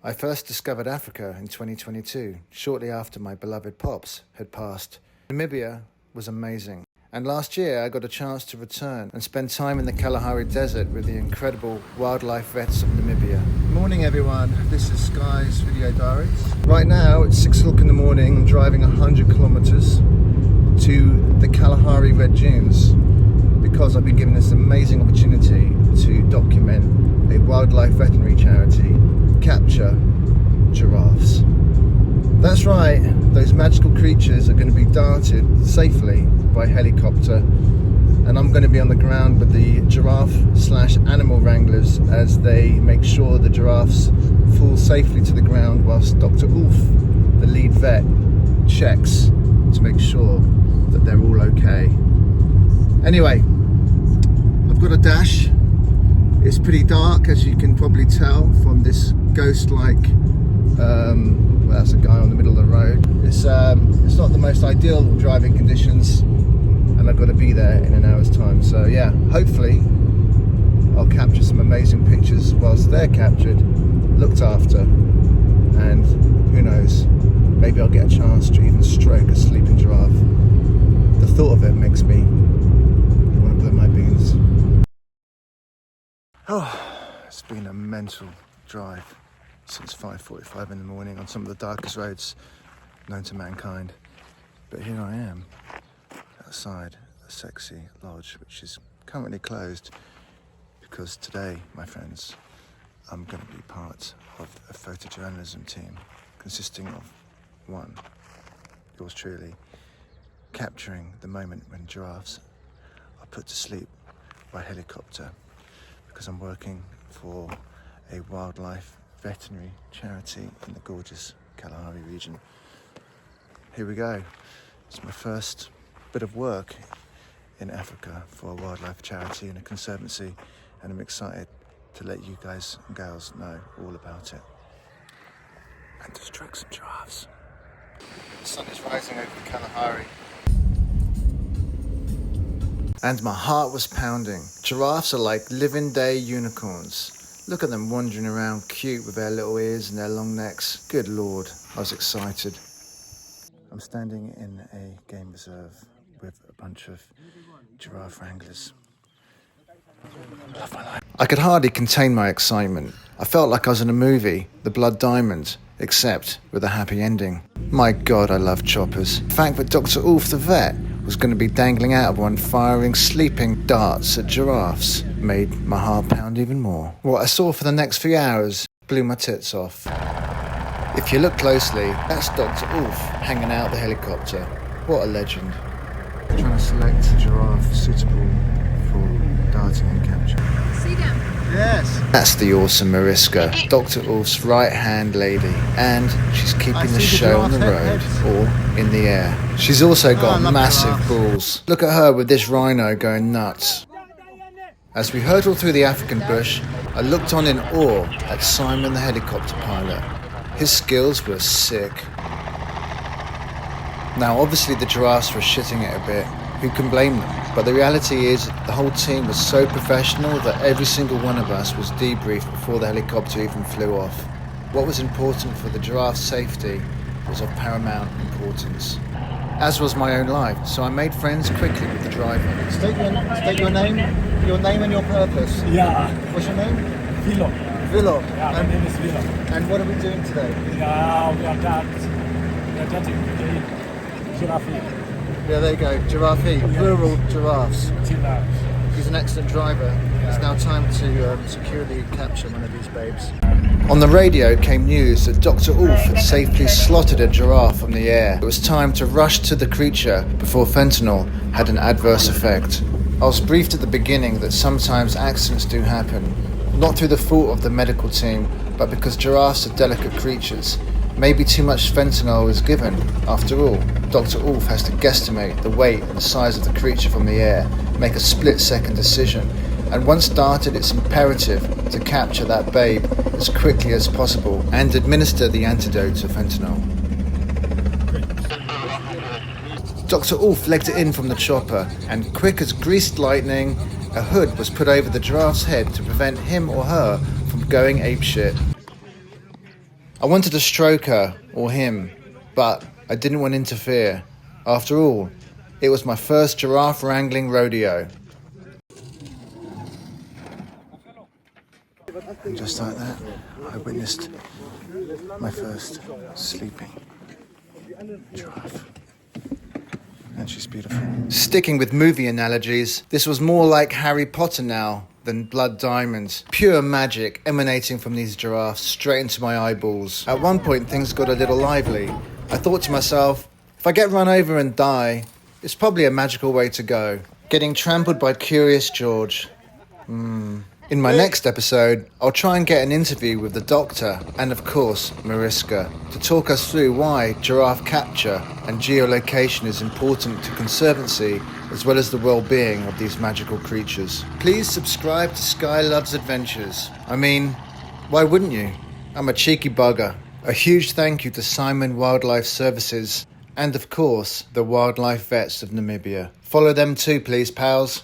I first discovered Africa in 2022, shortly after my beloved Pops had passed. Namibia was amazing. And last year I got a chance to return and spend time in the Kalahari Desert with the incredible wildlife vets of Namibia. Morning everyone, this is Sky's Video Diaries. Right now it's 6 o'clock in the morning, I'm driving 100 kilometers to the Kalahari Red Dunes because I've been given this amazing opportunity to document a wildlife veterinary charity, capture giraffes. That's right, those magical creatures are going to be darted safely by helicopter, and I'm going to be on the ground with the giraffe/animal wranglers as they make sure the giraffes fall safely to the ground whilst Dr. Ulf, the lead vet, checks to make sure that they're all okay. Anyway, I've got a dash. It's pretty dark, as you can probably tell from this ghost-like well, that's a guy on the middle of the road. It's not the most ideal driving conditions, and I've got to be there in an hour's time. So yeah, hopefully I'll capture some amazing pictures whilst they're captured, looked after, and who knows, maybe I'll get a chance to even stroke a sleeping giraffe. The thought of it makes me want to blow my beans. Oh, it's been a mental drive since 5:45 in the morning on some of the darkest roads known to mankind. But here I am, outside a sexy lodge, which is currently closed because today, my friends, I'm going to be part of a photojournalism team consisting of one, yours truly, capturing the moment when giraffes are put to sleep by helicopter, because I'm working for a wildlife veterinary charity in the gorgeous Kalahari region. Here we go. It's my first bit of work in Africa for a wildlife charity and a conservancy, and I'm excited to let you guys and gals know all about it. And to stroke some giraffes. The sun is rising over the Kalahari, and my heart was pounding. Giraffes are like living day unicorns. Look at them wandering around cute with their little ears and their long necks. Good Lord, I was excited. I'm standing in a game reserve with a bunch of giraffe wranglers. Love my life. I could hardly contain my excitement. I felt like I was in a movie, The Blood Diamond, except with a happy ending. My God, I love choppers. The fact that Dr. Ulf the vet was going to be dangling out of one firing sleeping darts at giraffes made my heart pound even more. What I saw for the next few hours blew my tits off. If you look closely, that's Dr. Ulf hanging out the helicopter. What a legend. I'm trying to select a giraffe suitable for darting and capture. See them? Yes. That's the awesome Mariska, Dr. Ulf's right-hand lady, and she's keeping the show on the road, or in the air. She's also got massive balls. Look at her with this rhino going nuts. As we hurtled through the African bush, I looked on in awe at Simon the helicopter pilot. His skills were sick. Now obviously the giraffes were shitting it a bit. Who can blame them? But the reality is the whole team was so professional that every single one of us was debriefed before the helicopter even flew off. What was important for the giraffe's safety was of paramount importance, as was my own life, so I made friends quickly with the driver. State your name and your purpose. Yeah. What's your name? Vilo. Vilo. Yeah, my name is Vilo. And what are we doing today? Yeah, we are darting the giraffe. Yeah, there you go, giraffe, rural giraffes. He's an excellent driver. It's now time to securely capture one of these babes. On the radio came news that Dr. Ulf had safely slotted a giraffe from the air. It was time to rush to the creature before fentanyl had an adverse effect. I was briefed at the beginning that sometimes accidents do happen, not through the fault of the medical team, but because giraffes are delicate creatures. Maybe too much fentanyl is given. After all, Dr. Ulf has to guesstimate the weight and the size of the creature from the air, make a split-second decision, and once started, it's imperative to capture that babe as quickly as possible and administer the antidote to fentanyl. Dr. Ulf legged it in from the chopper, and quick as greased lightning, a hood was put over the giraffe's head to prevent him or her from going apeshit. I wanted to stroke her, or him, but I didn't want to interfere. After all, it was my first giraffe wrangling rodeo. And just like that, I witnessed my first sleeping giraffe. And she's beautiful. Sticking with movie analogies, this was more like Harry Potter now than Blood Diamonds. Pure magic emanating from these giraffes straight into my eyeballs. At one point, things got a little lively. I thought to myself, if I get run over and die, it's probably a magical way to go. Getting trampled by Curious George. In my next episode, I'll try and get an interview with the doctor and, of course, Mariska to talk us through why giraffe capture and geolocation is important to conservancy as well as the well-being of these magical creatures. Please subscribe to Sky Loves Adventures. I mean, why wouldn't you? I'm a cheeky bugger. A huge thank you to Simon Wildlife Services and, of course, the wildlife vets of Namibia. Follow them too, please, pals.